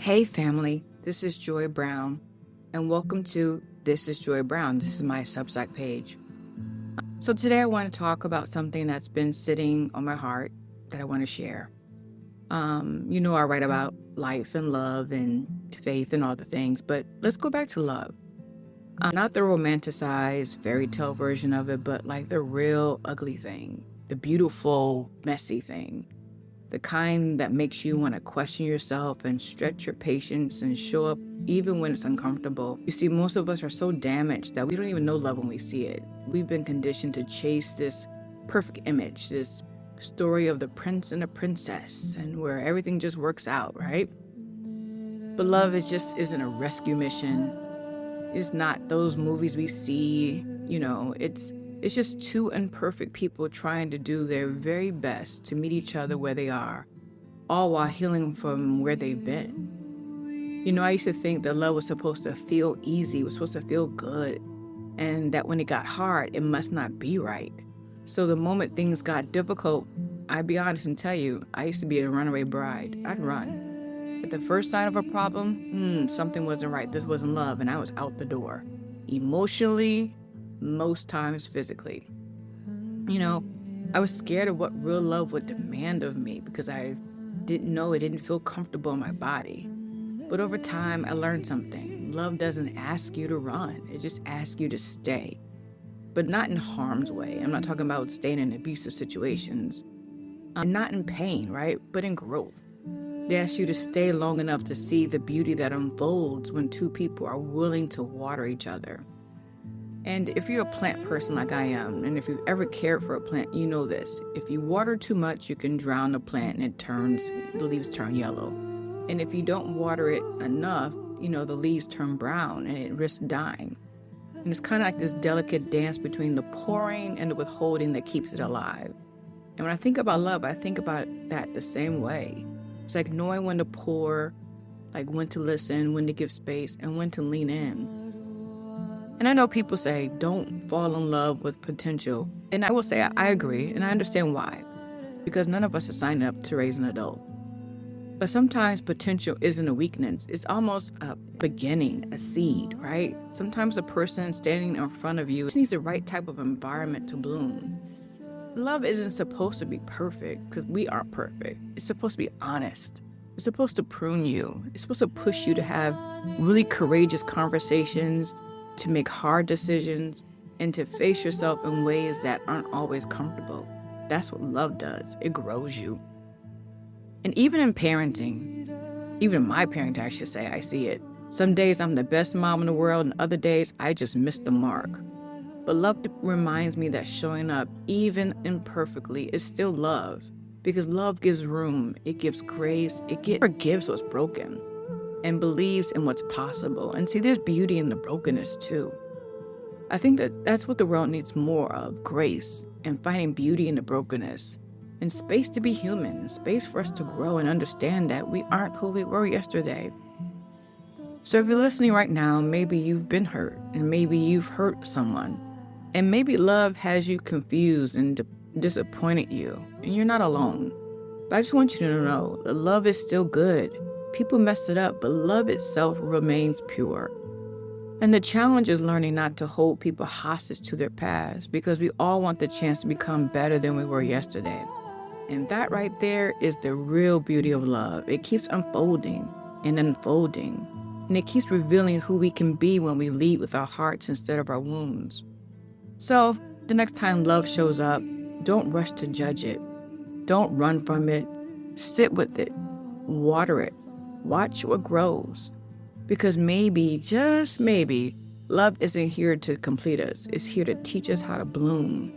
Hey family, this is Joi Brown, and welcome to This Is Joi Brown. This is my Substack page. So today I want to talk about something that's been sitting on my heart that I want to share. I write about life and love and faith and all the things, but let's go back to love. Not the romanticized fairy tale version of it, but like the real ugly thing, the beautiful, messy thing. The kind that makes you want to question yourself and stretch your patience and show up even when it's uncomfortable. You see, most of us are so damaged that we don't even know love when we see it. We've been conditioned to chase this perfect image, this story of the prince and the princess, and where everything just works out, right? But love isn't a rescue mission. It's not those movies we see, It's just two imperfect people trying to do their very best to meet each other where they are, all while healing from where they've been. I used to think that love was supposed to feel easy, was supposed to feel good, and that when it got hard, it must not be right. So the moment things got difficult, I'd be honest and tell you, I used to be a runaway bride. I'd run. At the first sign of a problem, something wasn't right. This wasn't love, and I was out the door. Emotionally, most times physically. I was scared of what real love would demand of me because I didn't know it didn't feel comfortable in my body. But over time, I learned something. Love doesn't ask you to run. It just asks you to stay. But not in harm's way. I'm not talking about staying in abusive situations. Not in pain, right? But in growth. It asks you to stay long enough to see the beauty that unfolds when two people are willing to water each other. And if you're a plant person like I am, and if you've ever cared for a plant, you know this. If you water too much, you can drown the plant and the leaves turn yellow. And if you don't water it enough, the leaves turn brown and it risks dying. And it's kind of like this delicate dance between the pouring and the withholding that keeps it alive. And when I think about love, I think about that the same way. It's like knowing when to pour, like when to listen, when to give space, and when to lean in. And I know people say, don't fall in love with potential. And I will say, I agree, and I understand why. Because none of us are signed up to raise an adult. But sometimes potential isn't a weakness. It's almost a beginning, a seed, right? Sometimes the person standing in front of you just needs the right type of environment to bloom. Love isn't supposed to be perfect, because we aren't perfect. It's supposed to be honest. It's supposed to prune you. It's supposed to push you to have really courageous conversations, to make hard decisions, and to face yourself in ways that aren't always comfortable. That's what love does. It grows you. And even in parenting, even in my parenting, I should say, I see it. Some days I'm the best mom in the world, and other days I just miss the mark. But love reminds me that showing up, even imperfectly, is still love. Because love gives room, it gives grace, it forgives what's broken, and believes in what's possible. And see, there's beauty in the brokenness too. I think that's what the world needs more of, grace, and finding beauty in the brokenness, and space to be human, and space for us to grow and understand that we aren't who we were yesterday. So if you're listening right now, maybe you've been hurt, and maybe you've hurt someone, and maybe love has you confused and disappointed you, and you're not alone. But I just want you to know that love is still good. People mess it up, but love itself remains pure. And the challenge is learning not to hold people hostage to their past, because we all want the chance to become better than we were yesterday. And that right there is the real beauty of love. It keeps unfolding and unfolding, and it keeps revealing who we can be when we lead with our hearts instead of our wounds. So the next time love shows up, don't rush to judge it. Don't run from it. Sit with it. Water it. Watch what grows. Because maybe, just maybe, love isn't here to complete us. It's here to teach us how to bloom.